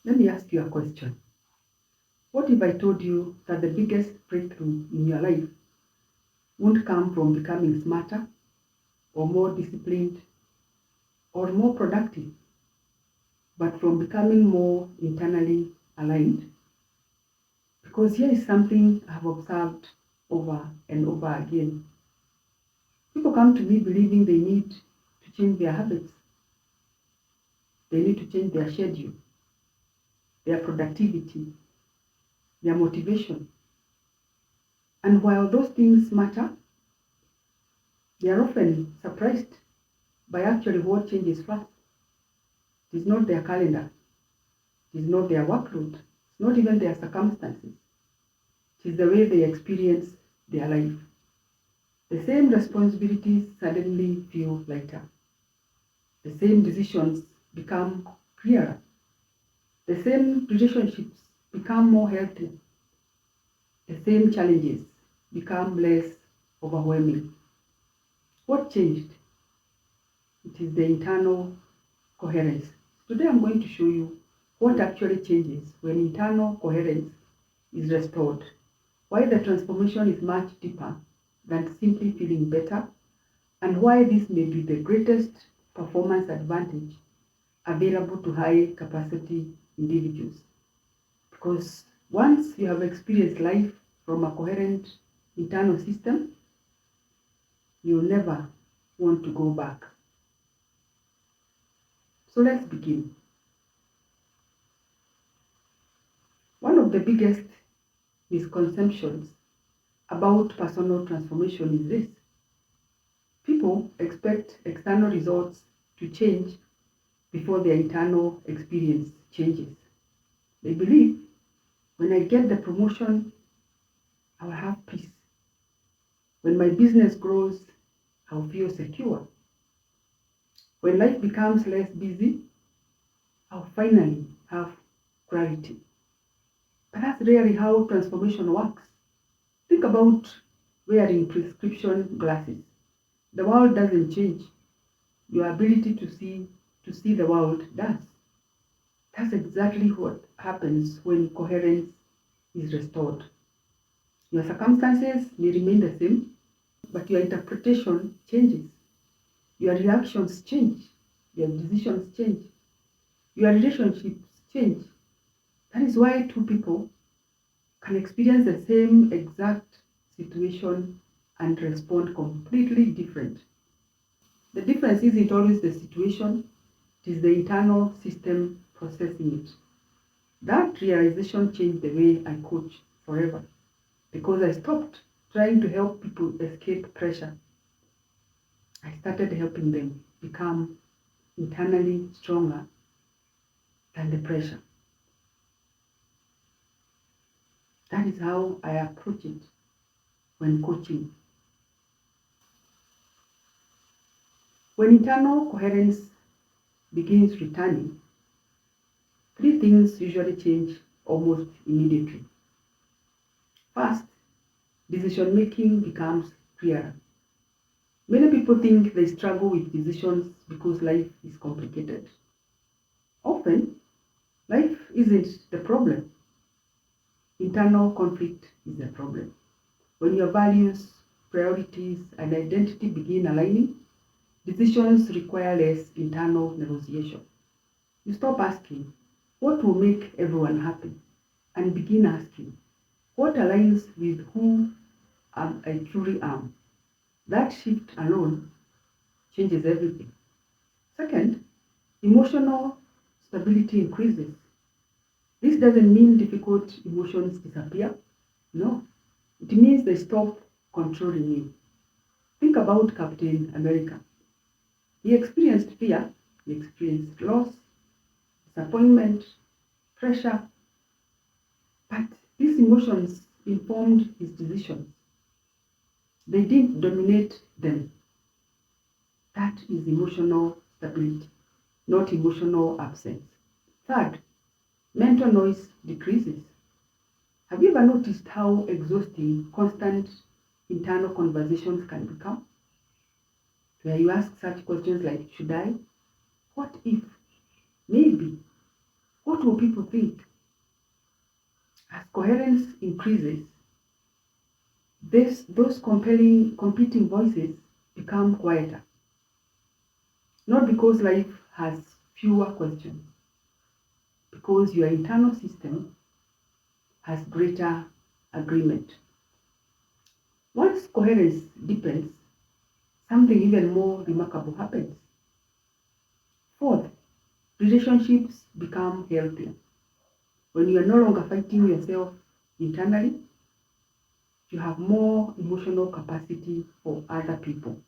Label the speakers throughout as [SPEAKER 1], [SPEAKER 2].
[SPEAKER 1] Let me ask you a question. What if I told you that the biggest breakthrough in your life won't come from becoming smarter or more disciplined or more productive, but from becoming more internally aligned? Because here is something I've observed over and over again. People come to me believing they need to change their habits, they need to change their schedule, their productivity, their motivation. And while those things matter, they are often surprised by actually what changes first. It is not their calendar, it is not their workload, it's not even their circumstances. It is the way they experience their life. The same responsibilities suddenly feel lighter. The same decisions become clearer. The same relationships become more healthy. The same challenges become less overwhelming. What changed? It is the internal coherence. Today I'm going to show you what actually changes when internal coherence is restored, why the transformation is much deeper than simply feeling better, and why this may be the greatest performance advantage available to high capacity individuals. Because once you have experienced life from a coherent internal system, you'll never want to go back. So let's begin. One of the biggest misconceptions about personal transformation is this. People expect external results to change before their internal experience changes. They believe when I get the promotion, I will have peace. When my business grows, I'll feel secure. When life becomes less busy, I'll finally have clarity. But that's rarely how transformation works. Think about wearing prescription glasses. The world doesn't change. Your ability to see the world does. That's exactly what happens when coherence is restored. Your circumstances may remain the same, but your interpretation changes. Your reactions change. Your decisions change. Your relationships change. That is why two people can experience the same exact situation and respond completely different. The difference isn't always the situation, it is the internal system processing it. That realization changed the way I coach forever because I stopped trying to help people escape pressure. I started helping them become internally stronger than the pressure. That is how I approach it when coaching. When internal coherence begins returning, three things usually change almost immediately. First, decision making becomes clearer. Many people think they struggle with decisions because life is complicated. Often, life isn't the problem. Internal conflict is the problem. When your values, priorities, and identity begin aligning, decisions require less internal negotiation. You stop asking, what will make everyone happy? And begin asking, what aligns with who I truly am? That shift alone changes everything. Second, emotional stability increases. This doesn't mean difficult emotions disappear. No, it means they stop controlling you. Think about Captain America. He experienced fear, he experienced loss, disappointment, pressure, but these emotions informed his decisions. They didn't dominate them. That is emotional stability, not emotional absence. Third, mental noise decreases. Have you ever noticed how exhausting constant internal conversations can become? Where you ask such questions like, should I? What if? Maybe. What will people think? As coherence increases, those competing voices become quieter. Not because life has fewer questions, because your internal system has greater agreement. Once coherence deepens, something even more remarkable happens. Fourth, relationships become healthier. When you are no longer fighting yourself internally, you have more emotional capacity for other people.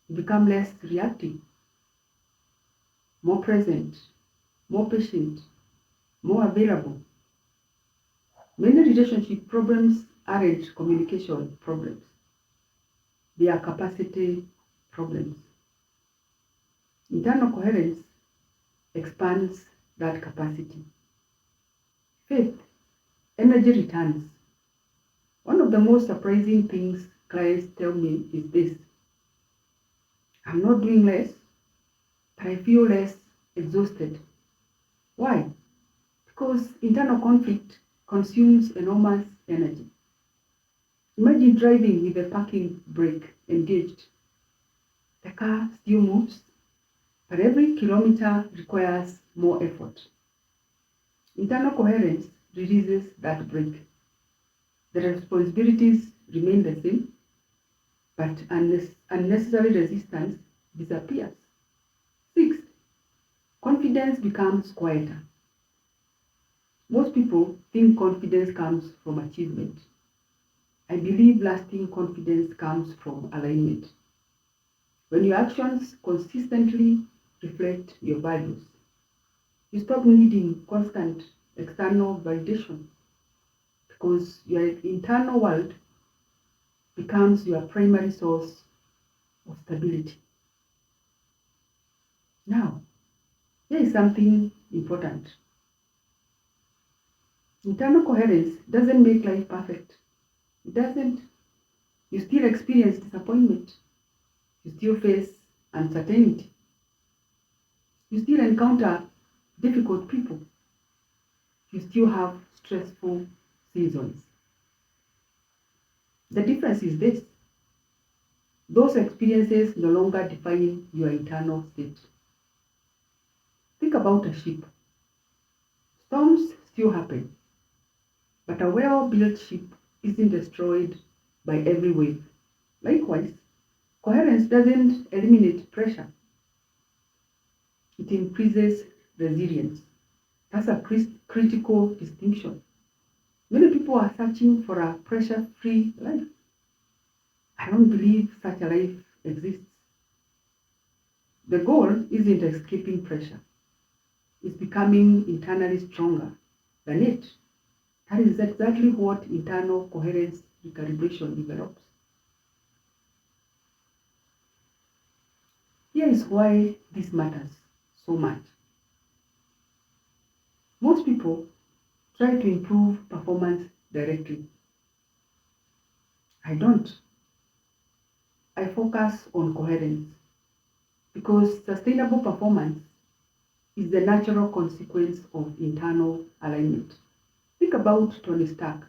[SPEAKER 1] You become less reactive, more present, more patient, more available. Many relationship problems aren't communication problems. They are capacity problems. Internal coherence expands that capacity. Fifth, energy returns. One of the most surprising things clients tell me is this: I'm not doing less, but I feel less exhausted. Why? Because internal conflict consumes enormous energy. Imagine driving with the parking brake engaged. The car still moves, but every kilometer requires more effort. Internal coherence releases that brake. The responsibilities remain the same, but unnecessary resistance disappears. Sixth, confidence becomes quieter. Most people think confidence comes from achievement. I believe lasting confidence comes from alignment. When your actions consistently reflect your values, you stop needing constant external validation because your internal world becomes your primary source of stability. Now, here is something important. Internal coherence doesn't make life perfect. It doesn't. You still experience disappointment. You still face uncertainty. You still encounter difficult people. You still have stressful seasons. The difference is this: those experiences no longer define your internal state. Think about a ship. Storms still happen, but a well-built ship isn't destroyed by every wave. Likewise, coherence doesn't eliminate pressure. It increases resilience. That's a critical distinction. Many people are searching for a pressure-free life. I don't believe such a life exists. The goal isn't escaping pressure. It's becoming internally stronger than it. That is exactly what internal coherence recalibration develops. Here is why this matters so much. Most people try to improve performance directly. I don't. I focus on coherence because sustainable performance is the natural consequence of internal alignment. Think about Tony Stark.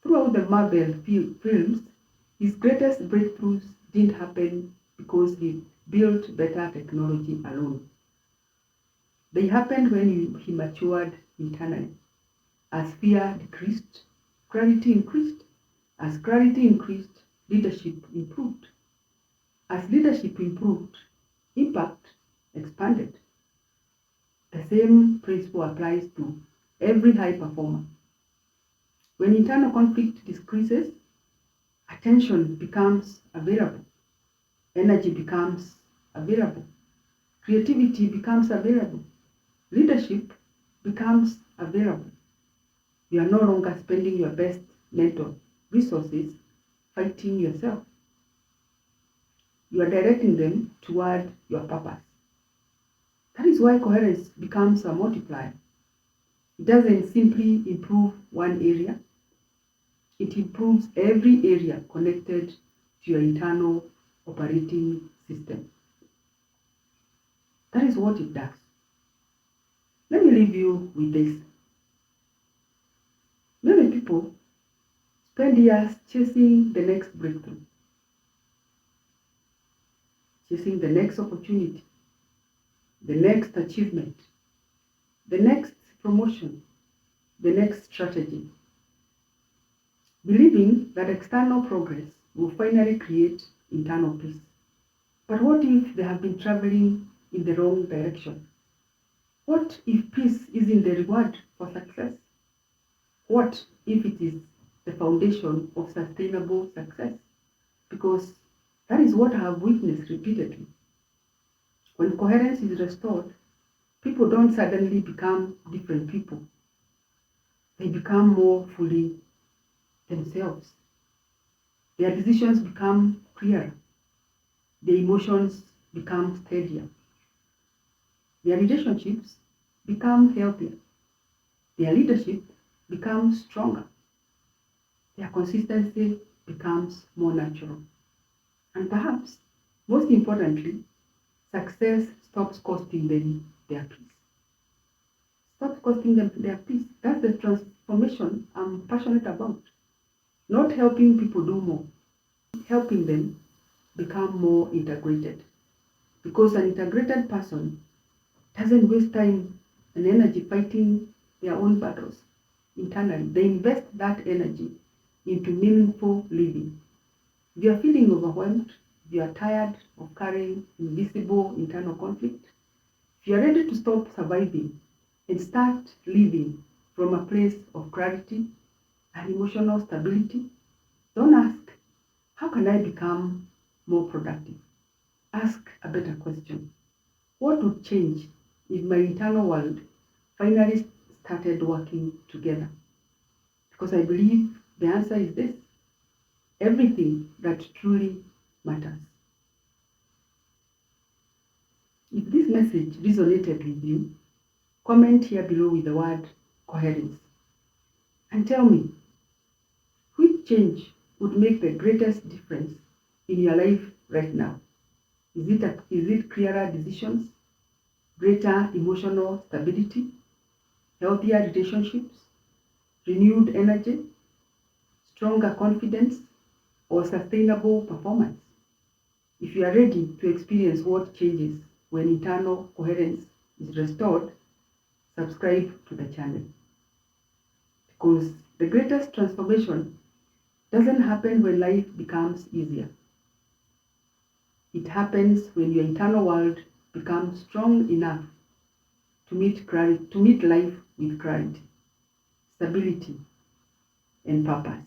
[SPEAKER 1] Throughout the Marvel films, his greatest breakthroughs didn't happen because he built better technology alone. They happened when he matured internally. As fear decreased, clarity increased. As clarity increased, leadership improved. As leadership improved, impact expanded. The same principle applies to every high performer. When internal conflict decreases, attention becomes available, energy becomes available, creativity becomes available, leadership becomes available. You are no longer spending your best mental resources fighting yourself. You are directing them toward your purpose. That is why coherence becomes a multiplier. It doesn't simply improve one area, it improves every area connected to your internal operating system. That is what it does. leave you with this. Many people spend years chasing the next breakthrough, chasing the next opportunity, the next achievement, the next promotion, the next strategy, believing that external progress will finally create internal peace. But what if they have been traveling in the wrong direction? What if peace isn't the reward for success? What if it is the foundation of sustainable success? Because that is what I have witnessed repeatedly. When coherence is restored, people don't suddenly become different people. They become more fully themselves. Their decisions become clearer. Their emotions become steadier. Their relationships become healthier. Their leadership becomes stronger. Their consistency becomes more natural. And perhaps, most importantly, success stops costing them their peace. Stops costing them their peace. That's the transformation I'm passionate about. Not helping people do more, helping them become more integrated. Because an integrated person doesn't waste time and energy fighting their own battles internally. They invest that energy into meaningful living. If you are feeling overwhelmed, if you are tired of carrying invisible internal conflict, if you are ready to stop surviving and start living from a place of clarity and emotional stability, don't ask, how can I become more productive? Ask a better question. What would change if my internal world finally started working together? Because I believe the answer is this: everything that truly matters. If this message resonated with you, comment here below with the word coherence and tell me, which change would make the greatest difference in your life right now? Is it clearer decisions, greater emotional stability, healthier relationships, renewed energy, stronger confidence, or sustainable performance? If you are ready to experience what changes when internal coherence is restored, subscribe to the channel. Because the greatest transformation doesn't happen when life becomes easier. It happens when your internal world becomes strong enough to meet life with clarity, stability, and purpose.